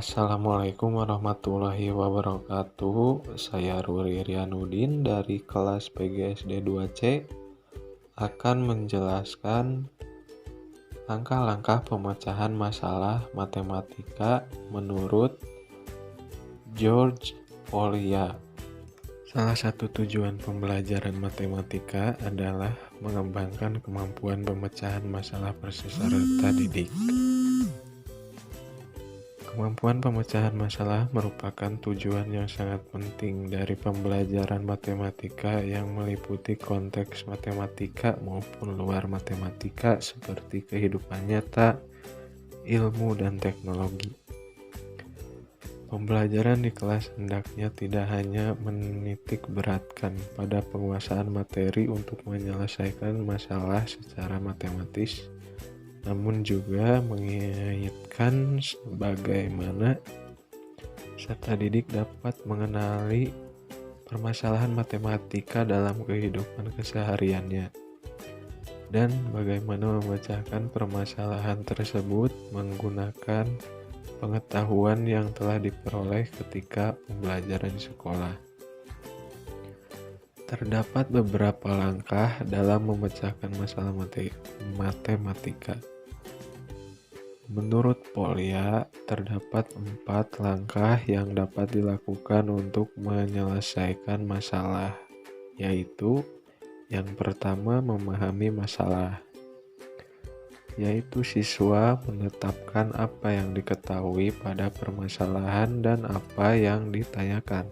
Assalamualaikum warahmatullahi wabarakatuh. Saya Ruri Rianudin dari kelas PGSD 2C akan menjelaskan langkah-langkah pemecahan masalah matematika menurut George Polya. Salah satu tujuan pembelajaran matematika adalah mengembangkan kemampuan pemecahan masalah peserta didik. Kemampuan pemecahan masalah merupakan tujuan yang sangat penting dari pembelajaran matematika yang meliputi konteks matematika maupun luar matematika seperti kehidupan nyata, ilmu, dan teknologi. Pembelajaran di kelas hendaknya tidak hanya menitik beratkan pada penguasaan materi untuk menyelesaikan masalah secara matematis, namun juga mengingatkan bagaimana peserta didik dapat mengenali permasalahan matematika dalam kehidupan kesehariannya dan bagaimana memecahkan permasalahan tersebut menggunakan pengetahuan yang telah diperoleh ketika pembelajaran di sekolah. Terdapat beberapa langkah dalam memecahkan masalah matematika. Menurut Polya, terdapat 4 langkah yang dapat dilakukan untuk menyelesaikan masalah, yaitu yang pertama memahami masalah, yaitu siswa menetapkan apa yang diketahui pada permasalahan dan apa yang ditanyakan.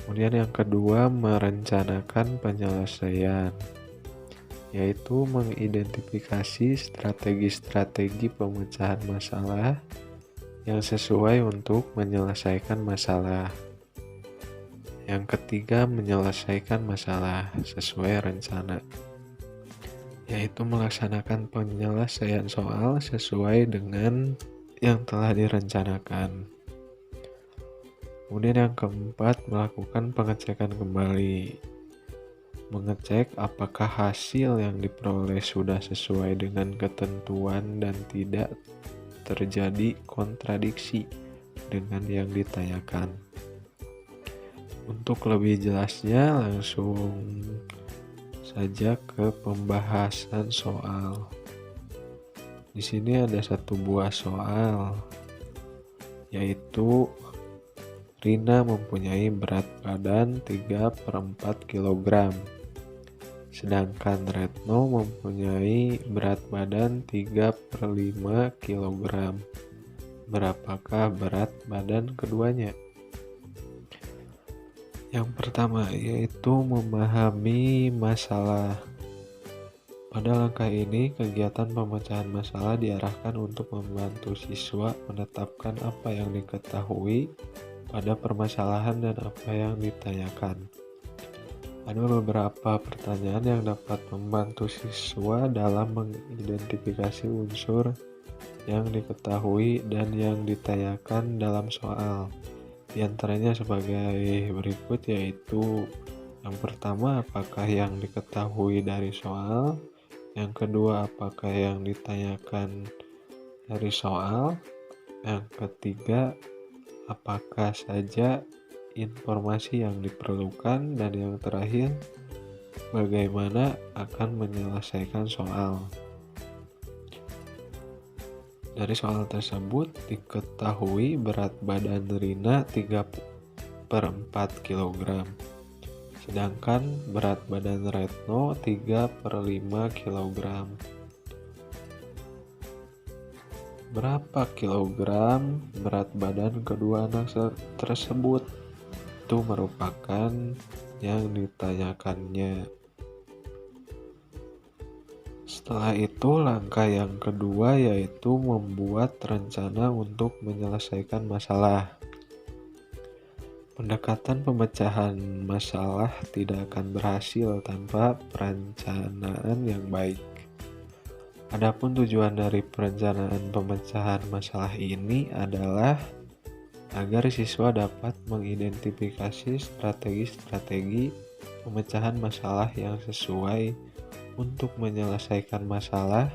Kemudian yang kedua, merencanakan penyelesaian, yaitu mengidentifikasi strategi-strategi pemecahan masalah yang sesuai untuk menyelesaikan masalah. Yang ketiga, menyelesaikan masalah sesuai rencana, yaitu melaksanakan penyelesaian soal sesuai dengan yang telah direncanakan. Kemudian yang keempat, melakukan pengecekan kembali. Mengecek apakah hasil yang diperoleh sudah sesuai dengan ketentuan dan tidak terjadi kontradiksi dengan yang ditanyakan. Untuk lebih jelasnya, langsung saja ke pembahasan soal. Di sini ada satu buah soal, yaitu Rina mempunyai berat badan 3/4 kg, sedangkan Retno mempunyai berat badan 3/5 kg. Berapakah berat badan keduanya? Yang pertama yaitu memahami masalah. Pada langkah ini, kegiatan pemecahan masalah diarahkan untuk membantu siswa menetapkan apa yang diketahui pada permasalahan dan apa yang ditanyakan. Ada beberapa pertanyaan yang dapat membantu siswa dalam mengidentifikasi unsur yang diketahui dan yang ditanyakan dalam soal. Di antaranya sebagai berikut, yaitu yang pertama, apakah yang diketahui dari soal? Yang kedua, apakah yang ditanyakan dari soal? Yang ketiga, apakah saja informasi yang diperlukan? Dan yang terakhir, bagaimana akan menyelesaikan soal? Dari soal tersebut diketahui berat badan Rina 3/4 kg, sedangkan berat badan Retno 3/5 kg. Berapa kilogram berat badan kedua anak tersebut? Itu merupakan yang ditanyakannya. Setelah itu, langkah yang kedua yaitu membuat rencana untuk menyelesaikan masalah. Pendekatan pemecahan masalah tidak akan berhasil tanpa perencanaan yang baik. Adapun tujuan dari perencanaan pemecahan masalah ini adalah agar siswa dapat mengidentifikasi strategi-strategi pemecahan masalah yang sesuai untuk menyelesaikan masalah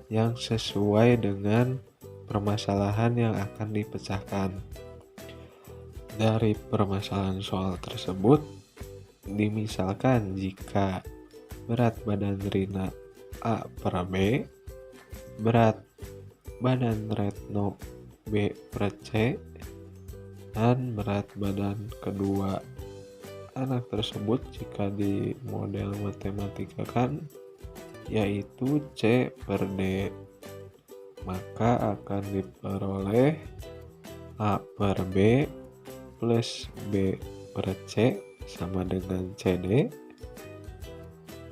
yang sesuai dengan permasalahan yang akan dipecahkan. Dari permasalahan soal tersebut, dimisalkan jika berat badan Rina A per B, berat badan Retno B per C, dan berat badan kedua anak tersebut jika di model matematika kan yaitu C per D, maka akan diperoleh A per B plus B per C sama dengan CD,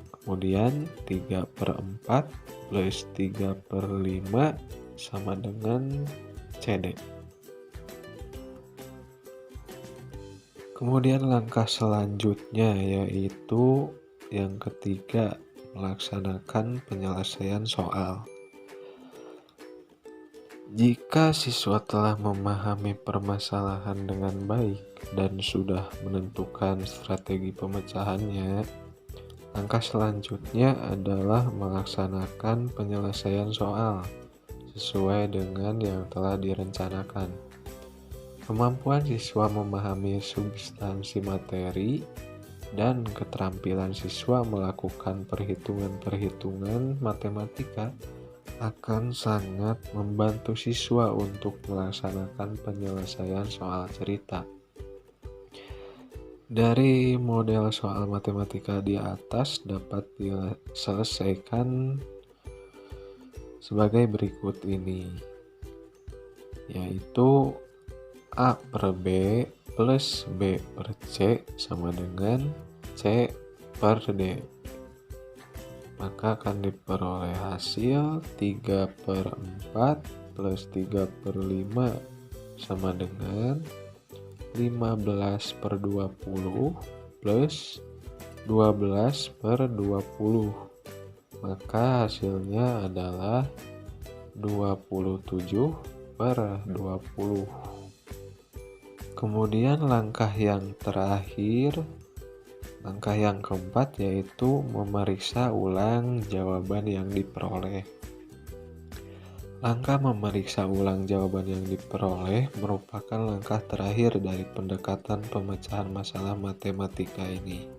kemudian 3 per 4 plus 3 per 5 sama dengan CD. Kemudian langkah selanjutnya yaitu yang ketiga, melaksanakan penyelesaian soal. Jika siswa telah memahami permasalahan dengan baik dan sudah menentukan strategi pemecahannya, langkah selanjutnya adalah melaksanakan penyelesaian soal sesuai dengan yang telah direncanakan. Kemampuan siswa memahami substansi materi dan keterampilan siswa melakukan perhitungan-perhitungan matematika akan sangat membantu siswa untuk melaksanakan penyelesaian soal cerita. Dari model soal matematika di atas dapat diselesaikan sebagai berikut ini, yaitu A per B plus B per C sama dengan C per D. Maka akan diperoleh hasil 3 per 4 plus 3 per 5 sama dengan 15 per 20 plus 12 per 20. Maka hasilnya adalah 27 per 20. Kemudian langkah yang terakhir, langkah yang keempat yaitu memeriksa ulang jawaban yang diperoleh. Langkah memeriksa ulang jawaban yang diperoleh merupakan langkah terakhir dari pendekatan pemecahan masalah matematika ini.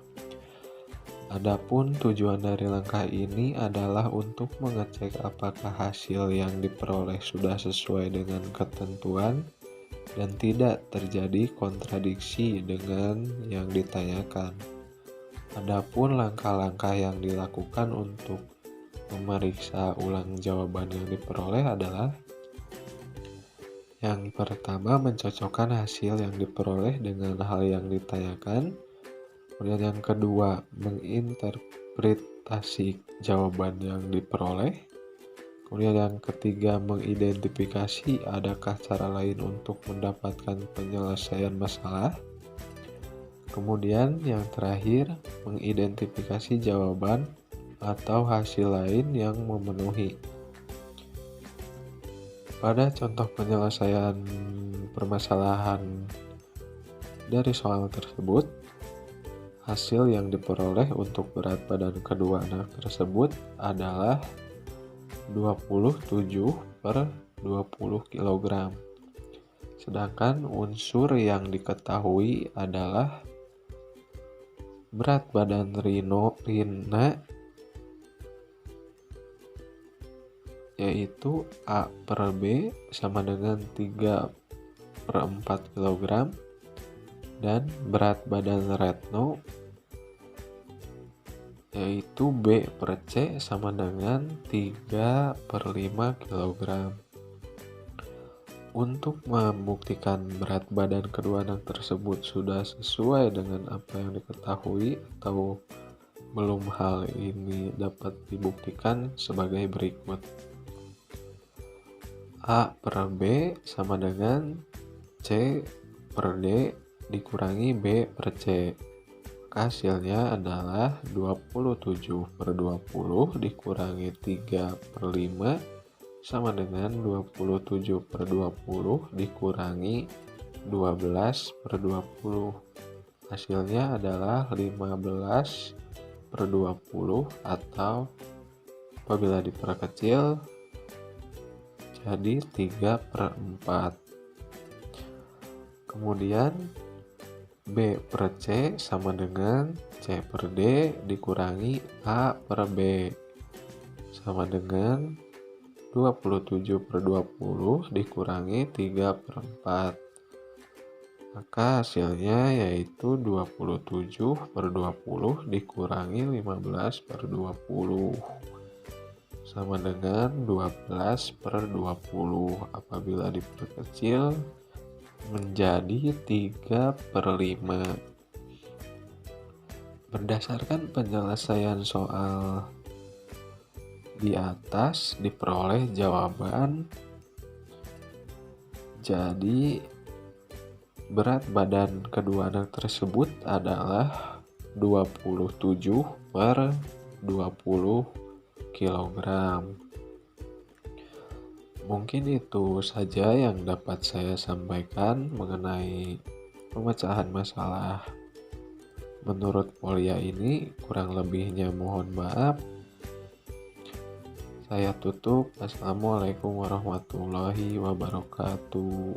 Adapun tujuan dari langkah ini adalah untuk mengecek apakah hasil yang diperoleh sudah sesuai dengan ketentuan dan tidak terjadi kontradiksi dengan yang ditanyakan. Adapun langkah-langkah yang dilakukan untuk memeriksa ulang jawaban yang diperoleh adalah yang pertama, mencocokkan hasil yang diperoleh dengan hal yang ditanyakan. Kemudian yang kedua, menginterpretasi jawaban yang diperoleh. Kemudian yang ketiga, mengidentifikasi adakah cara lain untuk mendapatkan penyelesaian masalah. Kemudian yang terakhir, mengidentifikasi jawaban atau hasil lain yang memenuhi. Pada contoh penyelesaian permasalahan dari soal tersebut, hasil yang diperoleh untuk berat badan kedua anak tersebut adalah 27 per 20 kg. Sedangkan unsur yang diketahui adalah berat badan Rina yaitu A per B sama dengan 3 per 4 kg dan berat badan Retno yaitu B per C sama dengan 3 per 5 kg. Untuk membuktikan berat badan kedua anak tersebut sudah sesuai dengan apa yang diketahui atau belum, hal ini dapat dibuktikan sebagai berikut. A per B sama dengan C per D dikurangi B per C. Hasilnya adalah 27 per 20 dikurangi 3 per 5 sama dengan 27 per 20 dikurangi 12 per 20. Hasilnya adalah 15 per 20 atau apabila diperkecil jadi 3/4. Kemudian B per C sama dengan C per D dikurangi A per B sama dengan 27/20 dikurangi 3/4. Maka hasilnya yaitu 27/20 dikurangi 15/20 sama dengan 12/20. Apabila diperkecil menjadi 3/5. Berdasarkan penyelesaian soal di atas diperoleh jawaban. Jadi berat badan kedua anak tersebut adalah 27/20 kg. Mungkin itu saja yang dapat saya sampaikan mengenai pemecahan masalah. Menurut Polia ini kurang lebihnya mohon maaf. Saya tutup. Assalamualaikum warahmatullahi wabarakatuh.